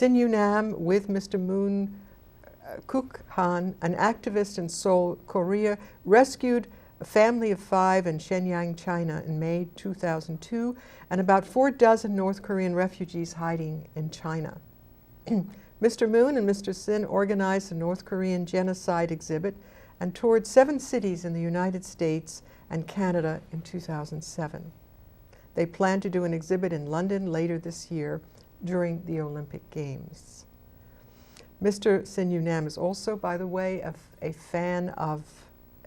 Sin Yunam with Mr. Moon Kuk Han, an activist in Seoul, Korea, rescued a family of 5 in Shenyang, China in May 2002, and about 4 dozen North Korean refugees hiding in China. Mr. Moon and Mr. Sin organized a North Korean genocide exhibit and toured 7 cities in the United States and Canada in 2007. They plan to do an exhibit in London later this year during the Olympic Games. Mr. Sin Yunam is also, by the way, a fan of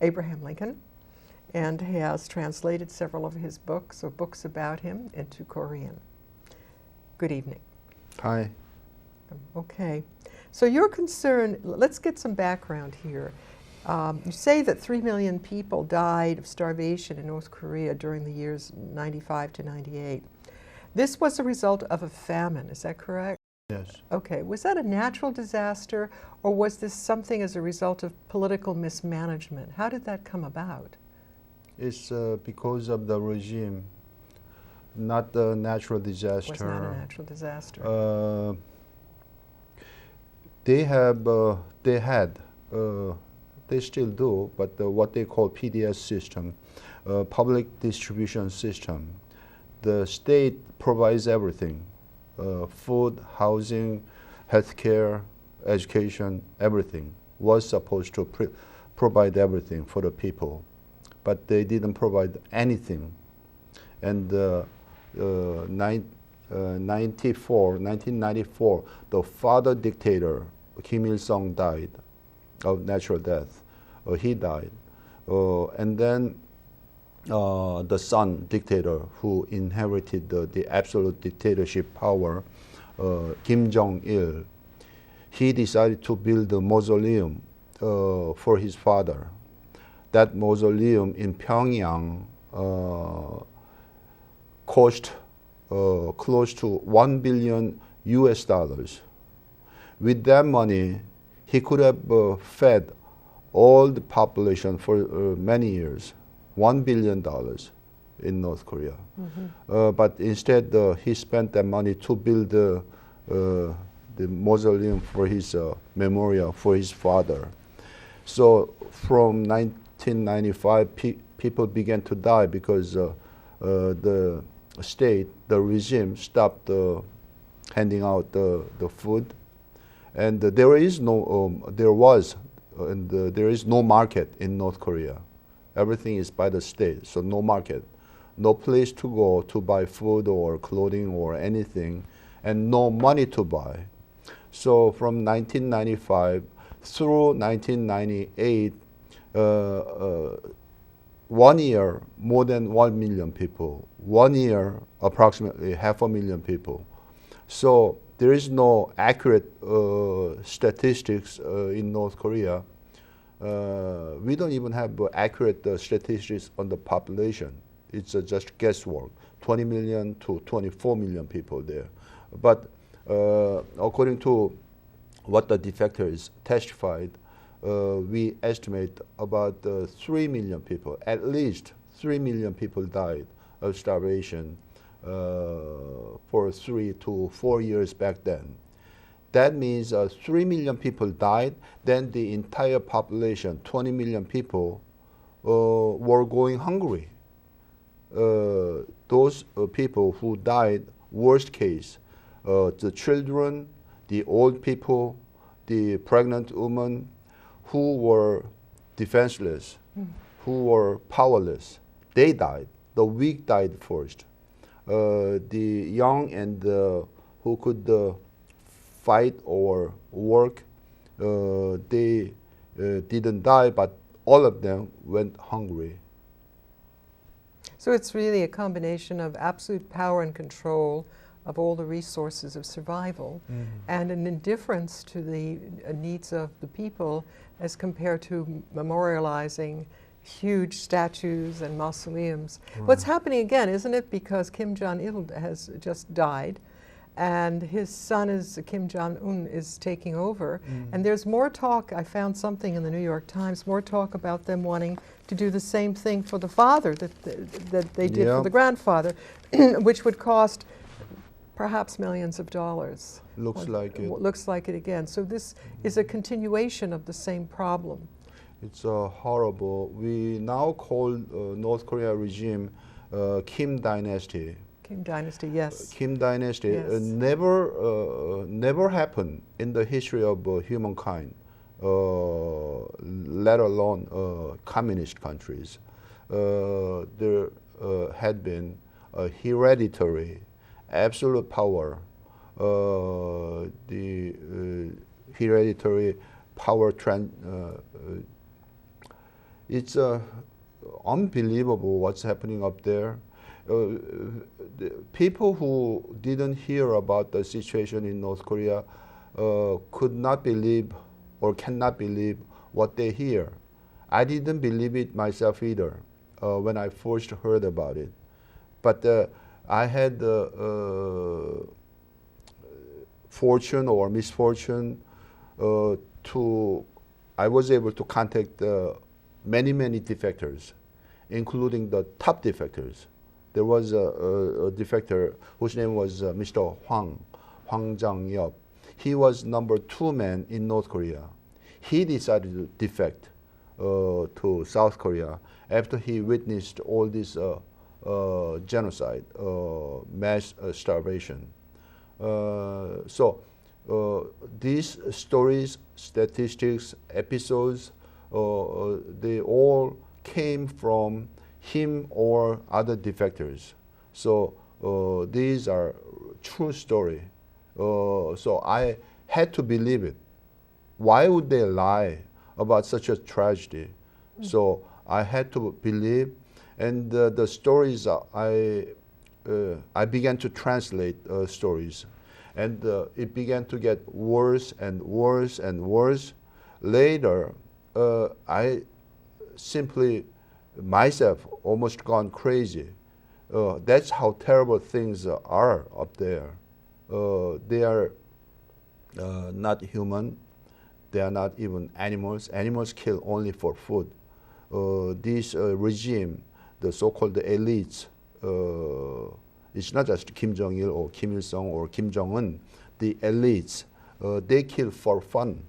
Abraham Lincoln and has translated several of his books or books about him into Korean. Good evening. Hi. Okay. So your concern, let's get some background here. You say that 3 million people died of starvation in North Korea during the years 95 to 98. This was a result of a famine, is that correct? Yes. Okay. Was that a natural disaster, or was this something as a result of political mismanagement? How did that come about? It's because of the regime, not the natural disaster. It was not a natural disaster. They still do, but what they call PDS system, public distribution system. The state provides everything, food, housing, healthcare, education, everything. Was supposed to provide everything for the people, but they didn't provide anything. And 1994, the father dictator, Kim Il-sung, died of natural death. He died. And then the son dictator who inherited the absolute dictatorship power, Kim Jong-il, he decided to build a mausoleum for his father. That mausoleum in Pyongyang cost close to $1 billion US. With that money, he could have fed all the population for many years, $1 billion in North Korea. Mm-hmm. But instead, he spent that money to build the mausoleum for his memorial for his father. So from 1995, people began to die because the state, the regime, stopped handing out the food, and there is no market in North Korea. Everything is by the state, so no market, no place to go to buy food or clothing or anything, and no money to buy. So from 1995 through 1998, 1 year, more than 1 million people. 1 year, approximately 500,000 people. So there is no accurate statistics in North Korea. We don't even have accurate statistics on the population. It's just guesswork. 20 million to 24 million people there. But according to what the defectors testified, we estimate about 3 million people, at least 3 million people died of starvation for 3 to 4 years back then. That means 3 million people died, then the entire population, 20 million people, were going hungry. Those people who died, worst case, the children, the old people, the pregnant women, who were defenseless, who were powerless, they died. The weak died first. The young and who could fight or work, they didn't die, but all of them went hungry. So it's really a combination of absolute power and control of all the resources of survival, and an indifference to the needs of the people as compared to memorializing huge statues and mausoleums. What's happening again, isn't it? Because Kim Jong-il has just died, and his son is Kim Jong-un is taking over. And there's more talk, I found something in the New York Times, more talk about them wanting to do the same thing for the father that they did for the grandfather, which would cost perhaps millions of dollars. Looks like it. Looks like it again. So this is a continuation of the same problem. It's horrible. We now call North Korea regime Kim Dynasty. Kim Dynasty, yes. Kim Dynasty Yes. never happened in the history of humankind, let alone communist countries. There had been a hereditary, absolute power. The hereditary power trend. It's unbelievable what's happening up there. The people who didn't hear about the situation in North Korea could not believe or cannot believe what they hear. I didn't believe it myself either when I first heard about it. But I had the fortune or misfortune I was able to contact many defectors, including the top defectors. There was a defector whose name was Mr. Hwang Jang-yeop. He was number 2 man in North Korea. He decided to defect to South Korea after he witnessed all this genocide, mass starvation. So these stories, statistics, episodes, they all came from him or other defectors. So these are true story. So I had to believe it. Why would they lie about such a tragedy? So I had to believe, and the stories I began to translate stories, and it began to get worse and worse and worse. Later, I simply myself almost gone crazy. That's how terrible things are up there. They are not human. They are not even animals. Animals kill only for food. This regime, the so-called elites, it's not just Kim Jong-il or Kim Il-sung or Kim Jong-un. The elites, they kill for fun.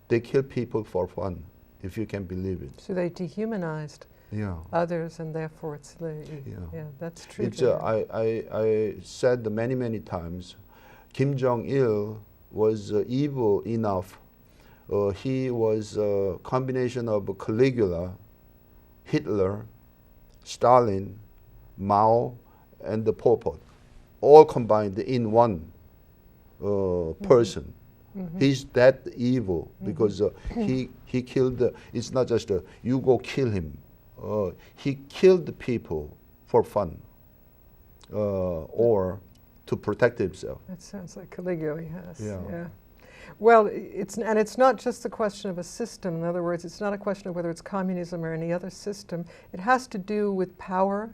They kill people for fun, if you can believe it. So they dehumanized others, and therefore it's yeah, that's true. It's, I said many times, Kim Jong-il was evil enough. He was a combination of Caligula, Hitler, Stalin, Mao, and the Pol Pot, all combined in one person. He's that evil because he killed. It's not just you go kill him. He killed people for fun or to protect himself. That sounds like Caligula, yes. Yeah. Well, it's not just the question of a system. In other words, it's not a question of whether it's communism or any other system. It has to do with power,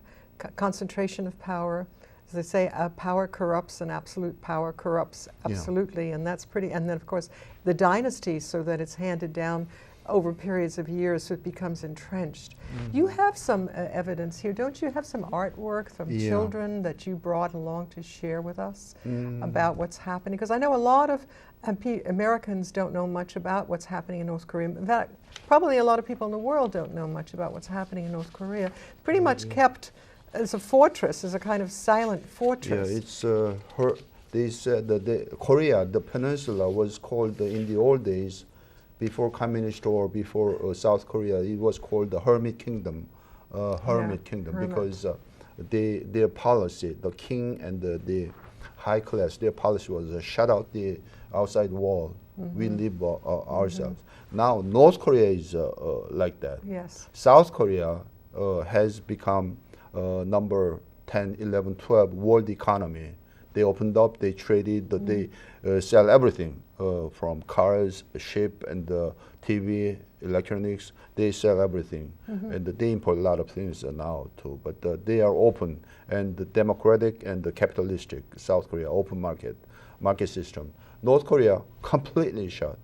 concentration of power. As they say, power corrupts, and absolute power corrupts absolutely, and that's pretty. And then, of course, the dynasty, so that it's handed down over periods of years, so it becomes entrenched. You have some evidence here, don't you? Have some artwork from children that you brought along to share with us about what's happening? Because I know a lot of Americans don't know much about what's happening in North Korea. In fact, probably a lot of people in the world don't know much about what's happening in North Korea. Pretty much kept as a fortress, as a kind of silent fortress. Yeah, it's they said that Korea, the peninsula, was called in the old days, before communist or before South Korea, it was called the Hermit Kingdom, because their policy, the king and the high class, their policy was shut out the outside wall. We live ourselves. Now North Korea is like that. Yes. South Korea has become number 10, 11, 12 world economy. They opened up, they traded, they sell everything from cars, ship, and TV, electronics. They sell everything. And they import a lot of things now too. But they are open and democratic and capitalistic. South Korea, open market system. North Korea, completely shut.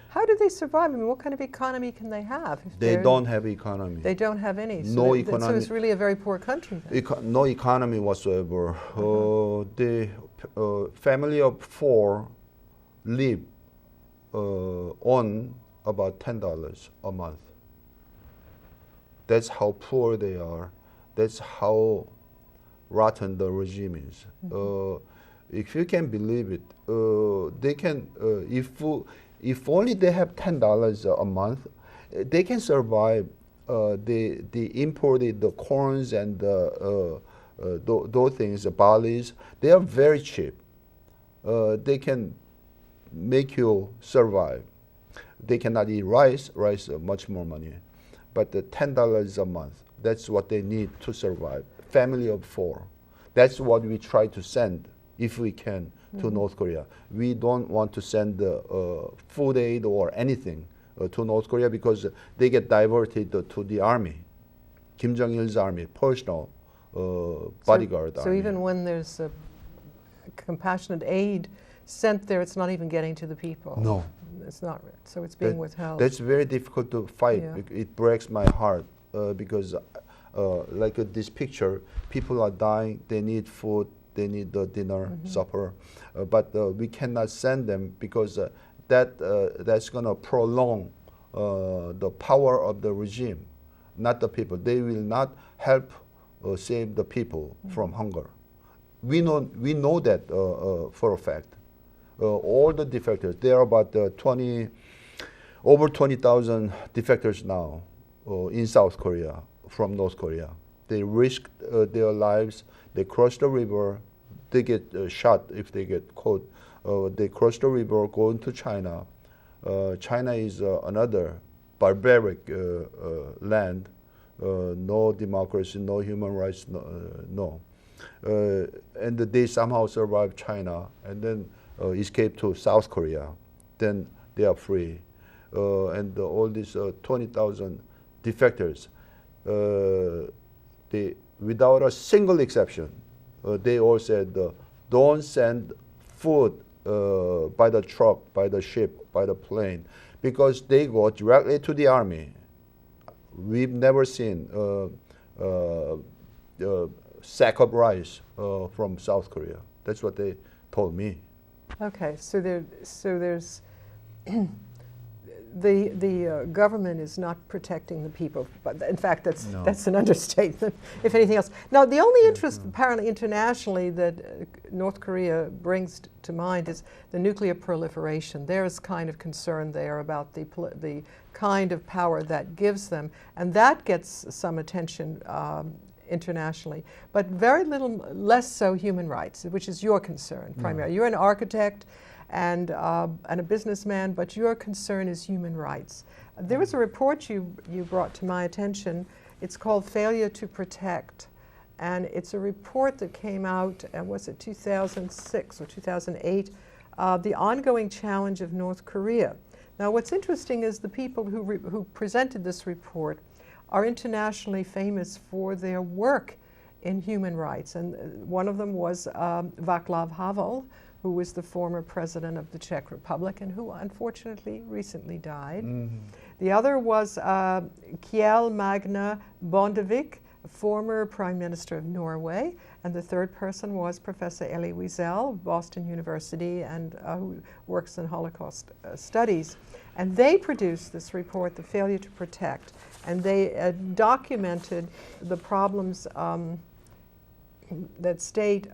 How do they survive? I mean, what kind of economy can they have? If They don't have economy. They don't have any. So No economy. So it's really a very poor country then. No economy whatsoever. The family of 4 live on about $10 a month. That's how poor they are. That's how rotten the regime is. If you can believe it, they can. If only they have $10 a month, they can survive. The imported the corns and those things, the barleys, they are very cheap. They can make you survive. They cannot eat rice. Rice much more money, but the $10 a month, that's what they need to survive. Family of 4. That's what we try to send, if we can, to North Korea. We don't want to send food aid or anything to North Korea because they get diverted to the army, Kim Jong-il's army, personal bodyguard army. So even when there's a compassionate aid sent there, it's not even getting to the people. No. It's not. So it's being withheld. That's very difficult to fight. Yeah. It breaks my heart because like this picture, people are dying, they need food, they need the dinner, supper, but we cannot send them because that's going to prolong the power of the regime, not the people. They will not help save the people from hunger. We know that for a fact. All the defectors, there are about over 20,000 defectors now in South Korea from North Korea. They risk their lives. They cross the river. They get shot if they get caught. They cross the river, go into China. China is another barbaric land. No democracy, no human rights, no. And they somehow survive China and then escape to South Korea. Then they are free. And all these 20,000 defectors, without a single exception, they all said, don't send food by the truck, by the ship, by the plane, because they go directly to the army. We've never seen sack of rice from South Korea. That's what they told me. Okay, so there's the government is not protecting the people, but in fact that's an understatement, if anything else. Now, the only interest apparently internationally that North Korea brings to mind is the nuclear proliferation. There is kind of concern there about the kind of power that gives them, and that gets some attention internationally, but very little less so human rights, which is your concern primarily. You're an architect and a businessman, but your concern is human rights. There was a report you brought to my attention. It's called Failure to Protect, and it's a report that came out, was it 2006 or 2008, the ongoing challenge of North Korea. Now, what's interesting is the people who presented this report are internationally famous for their work in human rights. And one of them was Václav Havel, who was the former president of the Czech Republic and who unfortunately recently died. The other was Kjell Magne Bondevik, former Prime Minister of Norway. And the third person was Professor Elie Wiesel, Boston University, and who works in Holocaust studies. And they produced this report, The Failure to Protect, and they documented the problems that state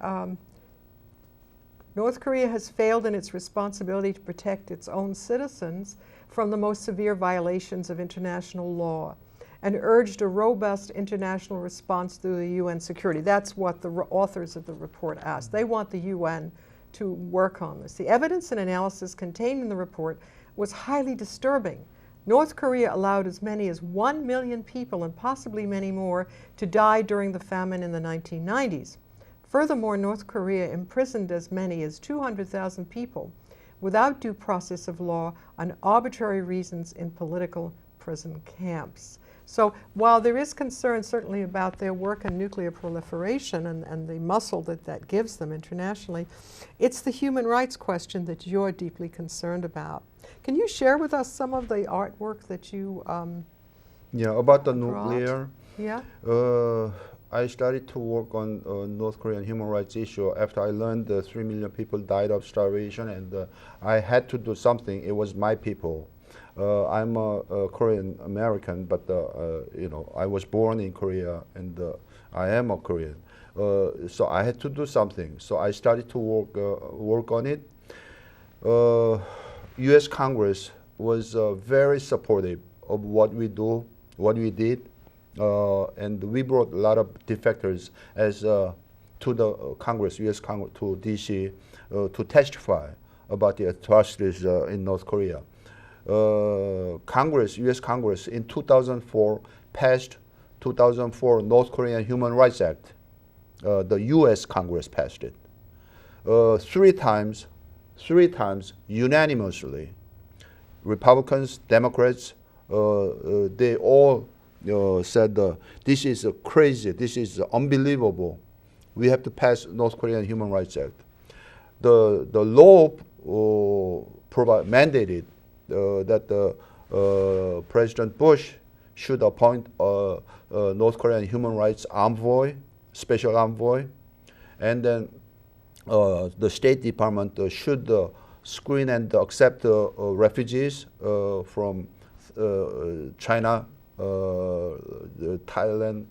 North Korea has failed in its responsibility to protect its own citizens from the most severe violations of international law, and urged a robust international response through the UN security. That's what the authors of the report asked. They want the UN to work on this. The evidence and analysis contained in the report was highly disturbing. North Korea allowed as many as 1 million people, and possibly many more, to die during the famine in the 1990s. Furthermore, North Korea imprisoned as many as 200,000 people without due process of law on arbitrary reasons in political prison camps. So while there is concern certainly about their work on nuclear proliferation and the muscle that gives them internationally, it's the human rights question that you're deeply concerned about. Can you share with us some of the artwork that you Yeah, about the brought? nuclear. Yeah. I started to work on North Korean human rights issue after I learned 3 million people died of starvation, and I had to do something. It was my people. I'm a Korean American, but you know, I was born in Korea, and I am a Korean. So I had to do something. So I started to work on it. U.S. Congress was very supportive of what we do, what we did. And we brought a lot of defectors to the Congress, U.S. Congress, to D.C. To testify about the atrocities in North Korea. Congress, U.S. Congress, in 2004 passed 2004 North Korean Human Rights Act. The U.S. Congress passed it. Three times unanimously. Republicans, Democrats, they all said this is crazy, this is unbelievable. We have to pass North Korean Human Rights Act. The law mandated that President Bush should appoint a North Korean human rights envoy, special envoy, and then the State Department should screen and accept refugees from China, Thailand,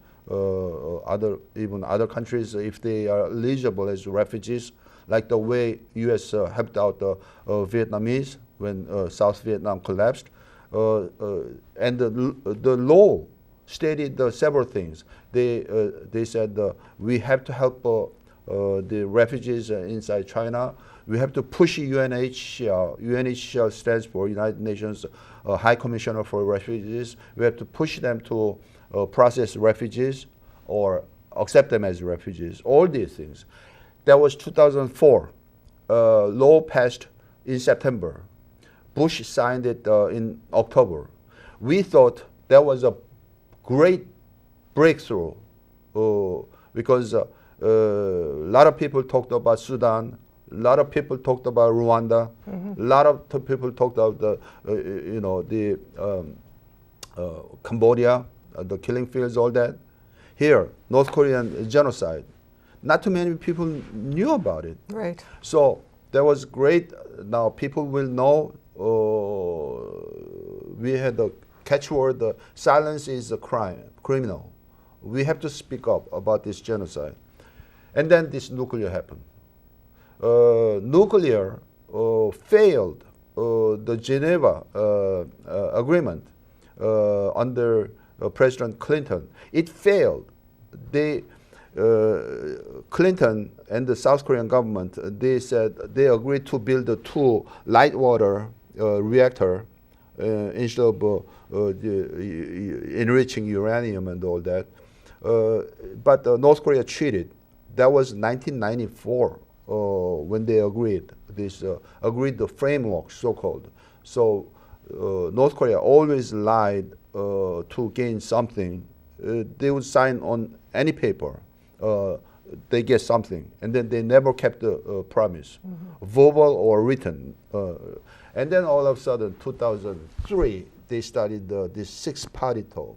even other countries, if they are eligible as refugees, like the way U.S. helped out Vietnamese when South Vietnam collapsed. And the law stated several things. They said we have to help the refugees inside China. We have to push UNHCR. UNHCR stands for United Nations High Commissioner for Refugees. We have to push them to process refugees or accept them as refugees. All these things. That was 2004. Law passed in September. Bush signed it in October. We thought that was a great breakthrough because a lot of people talked about Sudan. A lot of people talked about Rwanda. A lot of people talked about the Cambodia, the killing fields, all that. Here, North Korean genocide. Not too many people knew about it. Right. So that was great. Now people will know. We had the catchword: silence is a crime, criminal. We have to speak up about this genocide. And then this nuclear happened. Nuclear failed the Geneva agreement under President Clinton. It failed. Clinton and the South Korean government, they said they agreed to build a 2 light water reactor instead of enriching uranium and all that. But North Korea cheated. That was 1994 when they agreed. Agreed the framework, so-called. So North Korea always lied to gain something. They would sign on any paper. They get something, and then they never kept the promise, verbal or written. And then all of a sudden, 2003, they started this 6-party talk.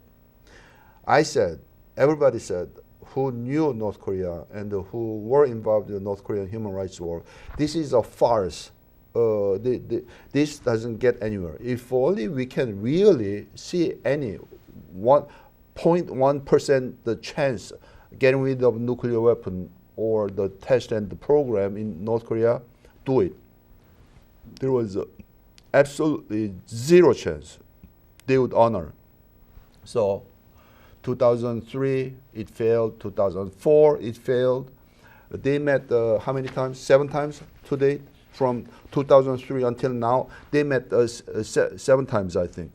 I said, everybody said, who knew North Korea and who were involved in the North Korean human rights war, this is a farce. This doesn't get anywhere. If only we can really see any 0.1% the chance getting rid of nuclear weapon or the test and the program in North Korea, do it. There was absolutely zero chance they would honor. So 2003, it failed. 2004, it failed. They met how many times? 7 times to date. From 2003 until now, they met 7 times, I think.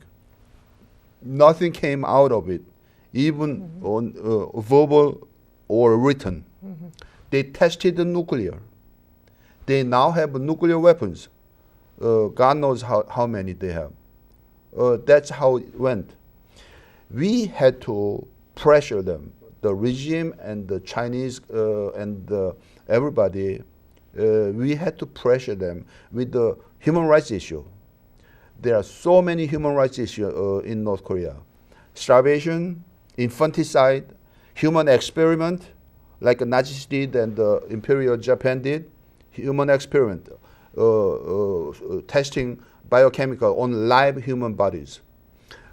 Nothing came out of it, even on verbal or written. They tested the nuclear. They now have nuclear weapons. God knows how many they have. That's how it went. we had to pressure them, the regime and the Chinese everybody. We had to pressure them with the human rights issue. There are so many human rights issues in North Korea. Starvation, infanticide, human experiment, like the Nazis did and the Imperial Japan did, human experiment, testing biochemical on live human bodies.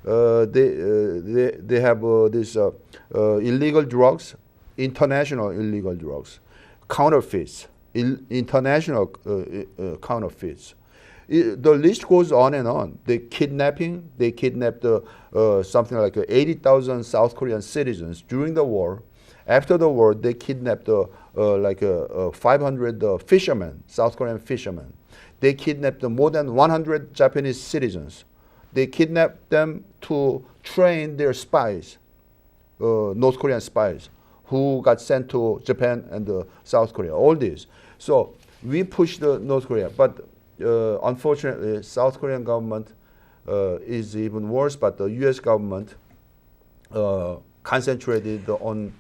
They have these illegal drugs, international illegal drugs, counterfeits, international counterfeits. The list goes on and on. They kidnapped something like 80,000 South Korean citizens during the war. After the war, they kidnapped 500 fishermen, South Korean fishermen. They kidnapped more than 100 Japanese citizens. They kidnapped them to train their spies, North Korean spies, who got sent to Japan and South Korea, all this. So we pushed North Korea, but unfortunately, South Korean government is even worse, but the US government concentrated on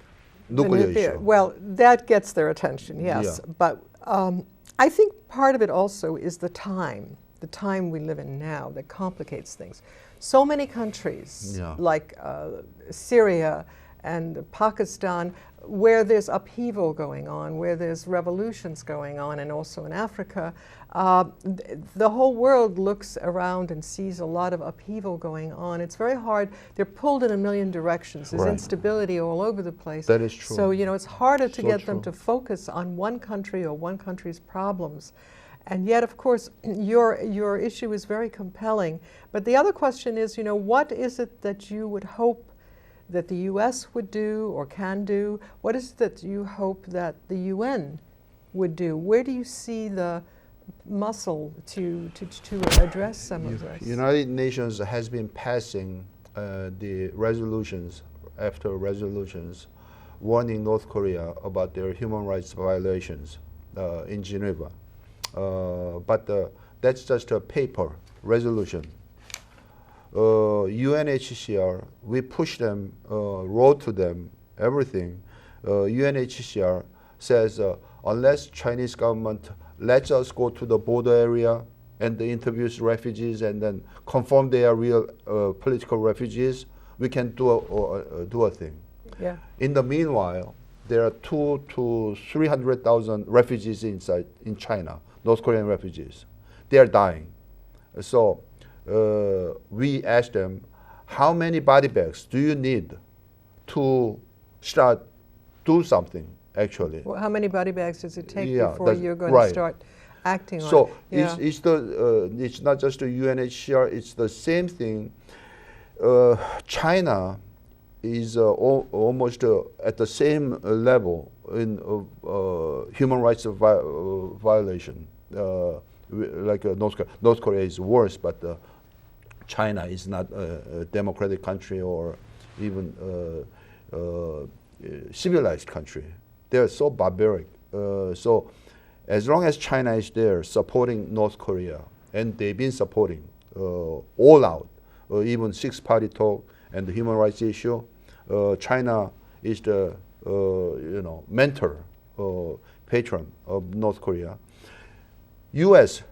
nuclear issue. Well, that gets their attention, yes. Yeah. But I think part of it also is the time we live in now that complicates things. So many countries, like Syria and Pakistan, where there's upheaval going on, where there's revolutions going on, and also in Africa, the whole world looks around and sees a lot of upheaval going on. It's very hard. They're pulled in a million directions. There's instability all over the place. That is true. So, it's harder to get them to focus on one country or one country's problems. And yet, of course, your issue is very compelling. But the other question is, what is it that you would hope that the U.S. would do or can do? What is it that you hope that the UN would do? Where do you see the muscle to address some of this? United Nations has been passing the resolutions after resolutions warning North Korea about their human rights violations in Geneva. But that's just a paper resolution. UNHCR, we push them, wrote to them, everything. UNHCR says unless Chinese government lets us go to the border area and interviews refugees and then confirm they are real political refugees, we can do a thing. Yeah. In the meanwhile, there are 200,000 to 300,000 refugees inside in China, North Korean refugees. They are dying. So we asked them, how many body bags do you need to do something, actually? Well, how many body bags does it take before you're going to start acting on it? So it's not just the UNHCR, it's the same thing. China is almost at the same level in human rights violation. Like North Korea is worse, but China is not a democratic country or even civilized country. They are so barbaric. So as long as China is there supporting North Korea, and they've been supporting all out, even six-party talk and the human rights issue, China is the mentor, patron of North Korea. U.S.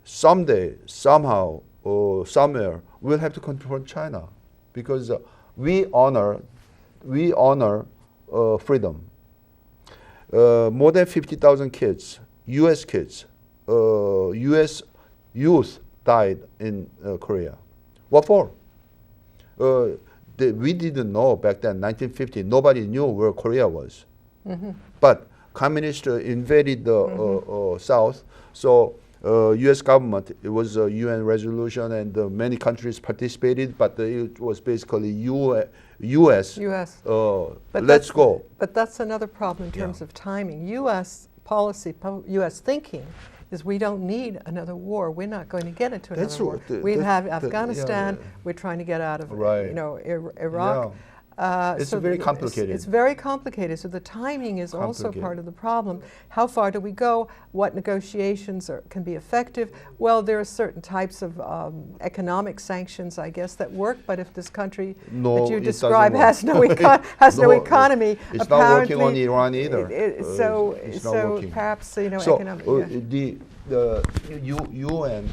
someday, somehow, or somewhere will have to confront China, because we honor freedom. More than 50,000 kids, U.S. kids, U.S. youth died in Korea. What for? We didn't know back then, 1950. Nobody knew where Korea was. Mm-hmm. But communists invaded the South. So U.S. government, it was a UN resolution, and many countries participated, but it was basically U.S. Let's go. But that's another problem in terms of timing. U.S. policy, U.S. thinking is we don't need another war. We're not going to get into another war. We have Afghanistan. We're trying to get out of Iraq. It's very complicated. It's very complicated. So the timing is also part of the problem. How far do we go? What negotiations can be effective? Well, there are certain types of economic sanctions, I guess, that work. But if this country that you describe has no economy, it's not working on Iran either. So working. Perhaps So economic. The UN.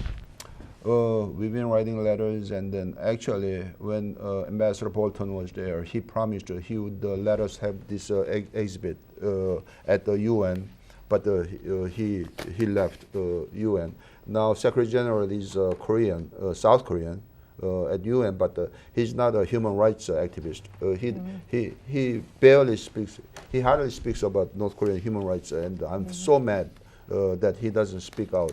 We've been writing letters, and then actually when Ambassador Bolton was there, he promised he would let us have this exhibit at the UN, but he left the UN. Now Secretary General is Korean, South Korean, at UN, but he's not a human rights activist. He barely speaks. He hardly speaks about North Korean human rights, and I'm so mad that he doesn't speak out.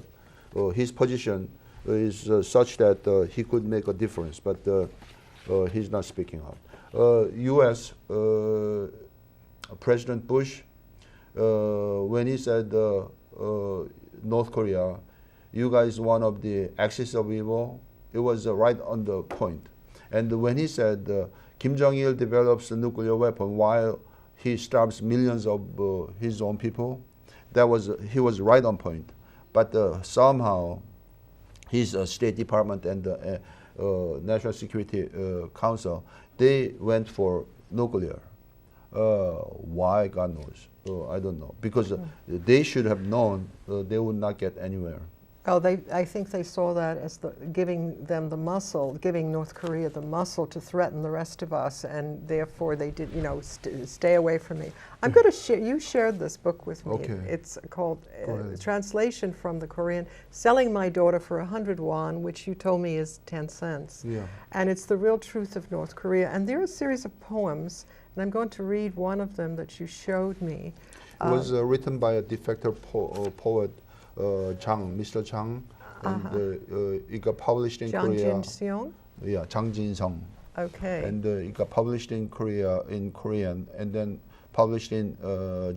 His position is such that he could make a difference, but he's not speaking out. U.S. President Bush, when he said North Korea, you guys one of the axis of evil, it was right on the point. And when he said Kim Jong-il develops a nuclear weapon while he starves millions of his own people, he was right on point. But somehow his State Department and the National Security Council, they went for nuclear. Why, God knows. I don't know. Because they should have known they would not get anywhere. Oh, I think they saw that as giving them the muscle, giving North Korea the muscle to threaten the rest of us, and therefore they did, stay away from me. I'm going to share. You shared this book with me. Okay. It's called translation from the Korean, "Selling My Daughter for 100 won," which you told me is 10 cents. Yeah. And it's the real truth of North Korea. And there are a series of poems, and I'm going to read one of them that you showed me. It was written by a defector poet. Mr. Chang, and it got published in Korea. Jin-seong? Yeah, Jang Jin-seong. Okay. And it got published in Korea in Korean, and then published in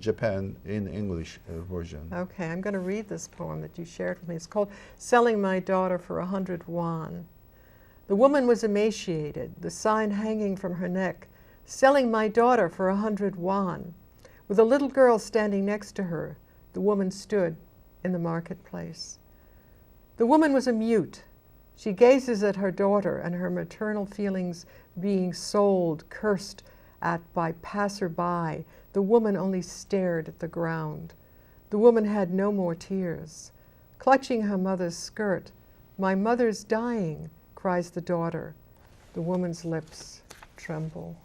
Japan in English version. Okay, I'm going to read this poem that you shared with me. It's called "Selling My Daughter for 100 won." The woman was emaciated, the sign hanging from her neck, "Selling my daughter for 100 won." With a little girl standing next to her, the woman stood in the marketplace. The woman was a mute. She gazes at her daughter and her maternal feelings being sold, cursed at by passer-by. The woman only stared at the ground. The woman had no more tears. Clutching her mother's skirt, "My mother's dying," cries the daughter. The woman's lips tremble.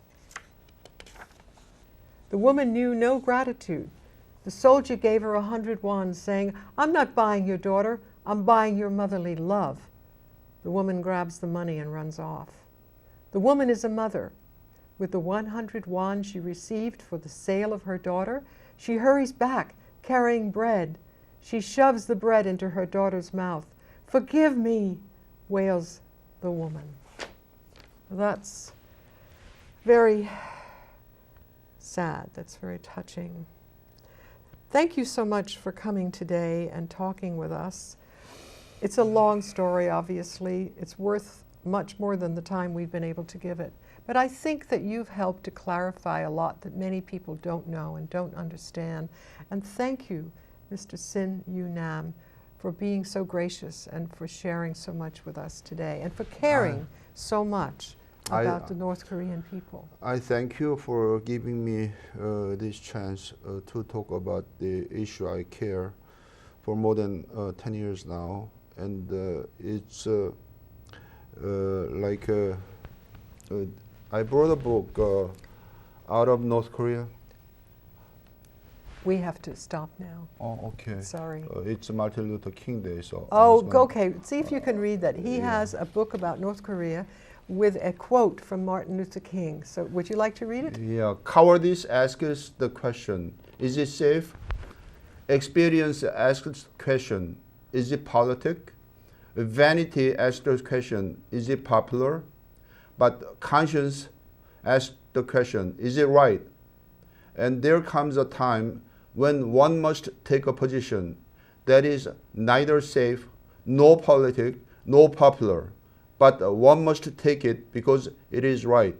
The woman knew no gratitude. The soldier gave her 100 won, saying, "I'm not buying your daughter, I'm buying your motherly love." The woman grabs the money and runs off. The woman is a mother. With the 100 won she received for the sale of her daughter, she hurries back, carrying bread. She shoves the bread into her daughter's mouth. "Forgive me," wails the woman. That's very sad. That's very touching. Thank you so much for coming today and talking with us. It's a long story, obviously. It's worth much more than the time we've been able to give it. But I think that you've helped to clarify a lot that many people don't know and don't understand. And thank you, Mr. Sin Yu Nam, for being so gracious and for sharing so much with us today and for caring so much about the North Korean people. I thank you for giving me this chance to talk about the issue I care for more than 10 years now. And it's I brought a book out of North Korea. We have to stop now. Oh, okay. Sorry. It's Martin Luther King Day, so. Oh, okay. See if you can read that. He has a book about North Korea with a quote from Martin Luther King. So would you like to read it? Yeah. Cowardice asks the question, is it safe? Experience asks the question, is it politic? Vanity asks the question, is it popular? But conscience asks the question, is it right? And there comes a time when one must take a position that is neither safe, nor politic, nor popular, but one must take it because it is right.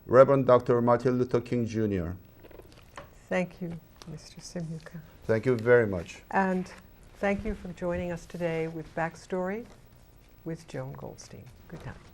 Reverend Dr. Martin Luther King Jr. Thank you, Mr. Simyuka. Thank you very much. And thank you for joining us today with Backstory with Joan Goldstein. Good night.